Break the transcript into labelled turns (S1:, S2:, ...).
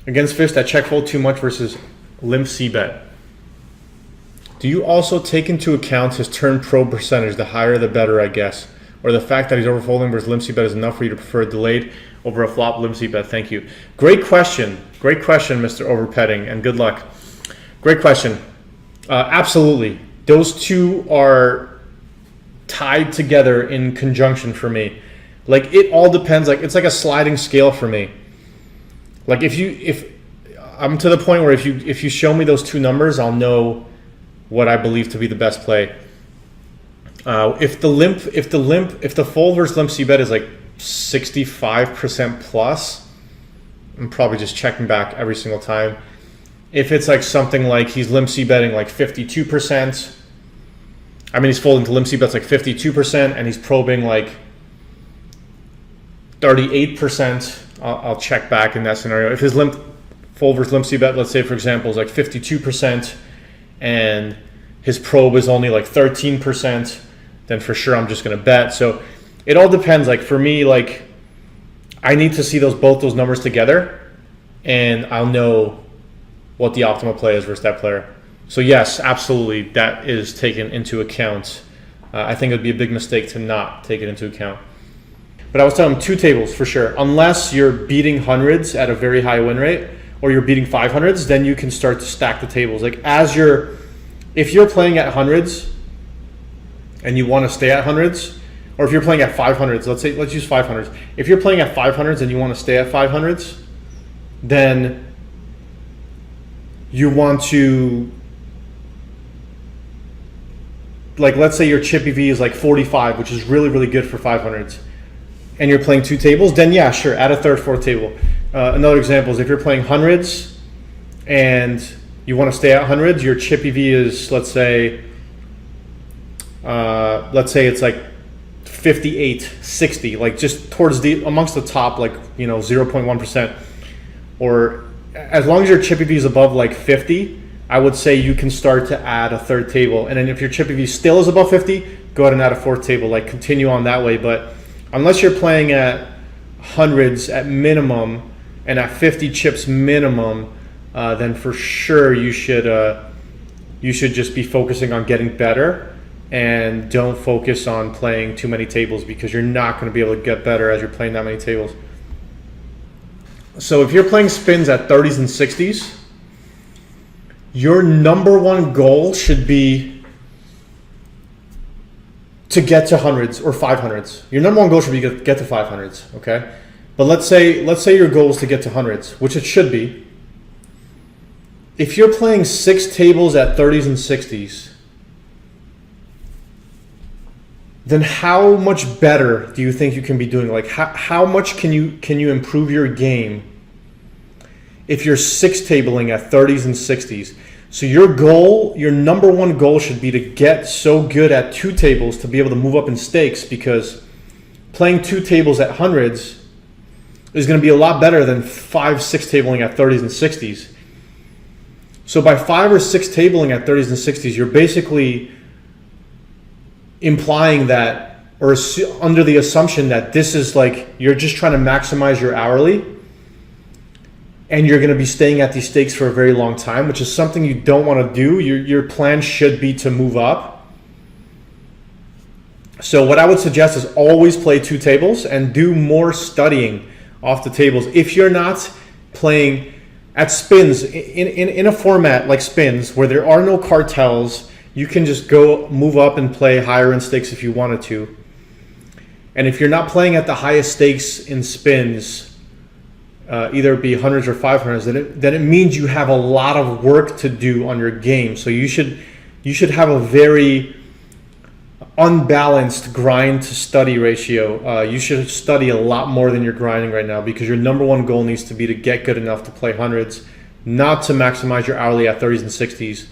S1: Against fist, I check fold too much versus limp c-bet. Do you also take into account his turn probe percentage? The higher the better, I guess. Or the fact that he's overfolding versus limp c-bet is enough for you to prefer delayed over a flop limp c-bet? Thank you. Great question. Great question, Mr. Overpetting, and good luck. Great question. Absolutely. Those two are tied together in conjunction for me. Like, it all depends. Like, it's like a sliding scale for me. Like, if I'm to the point where if you show me those two numbers, I'll know what I believe to be the best play. If the fold versus limp c-bet is like 65% plus, I'm probably just checking back every single time. If it's like something like he's limp c-betting like 52%, I mean he's folding to limp c-bets like 52% and he's probing like 38%, I'll check back in that scenario. If his fold versus limp c-bet, let's say for example, is like 52% and his probe is only like 13%, then for sure I'm just gonna bet. So it all depends. Like for me, like I need to see both those numbers together and I'll know what the optimal play is versus that player. So yes, absolutely, that is taken into account. I think it would be a big mistake to not take it into account. But I was telling him 2 tables for sure. Unless you're beating hundreds at a very high win rate or you're beating 500s, then you can start to stack the tables. Like if you're playing at hundreds and you want to stay at hundreds, or if you're playing at 500s, let's use 500s. If you're playing at 500s and you want to stay at 500s, then you want to, like, let's say your chip EV is like 45, which is really, really good for 500s, and you're playing 2 tables, then yeah, sure, add a third, 4th table. Another example is if you're playing hundreds and you want to stay at hundreds, your chip EV is, let's say it's like 58, 60, like just towards amongst the top, like, 0.1%, or as long as your chip EV is above like 50, I would say you can start to add a 3rd table. And then if your chip EV still is above 50, go ahead and add a 4th table, like continue on that way. But unless you're playing at hundreds at minimum and at 50 chips minimum, then for sure you should just be focusing on getting better and don't focus on playing too many tables, because you're not going to be able to get better as you're playing that many tables. So if you're playing spins at 30s and 60s, your number one goal should be to get to hundreds or 500s. Your number one goal should be to get to 500s, okay? But let's say your goal is to get to hundreds, which it should be. If you're playing 6 tables at 30s and 60s, then how much better do you think you can be doing? Like how much can you improve your game if you're 6 tabling at 30s and 60s? So your number one goal should be to get so good at 2 tables to be able to move up in stakes, because playing 2 tables at hundreds is going to be a lot better than 5, 6 tabling at 30s and 60s. So by 5 or 6 tabling at 30s and 60s, you're basically implying that, or under the assumption that this is like, you're just trying to maximize your hourly and you're going to be staying at these stakes for a very long time, which is something you don't want to do. Your plan should be to move up. So what I would suggest is always play 2 tables and do more studying off the tables. If you're not playing at spins, in a format like spins where there are no cartels, you can just go move up and play higher in stakes if you wanted to. And if you're not playing at the highest stakes in spins, either it be hundreds or 500s, then it means you have a lot of work to do on your game. So you should have a very unbalanced grind to study ratio. You should study a lot more than you're grinding right now, because your number one goal needs to be to get good enough to play hundreds, not to maximize your hourly at 30s and 60s.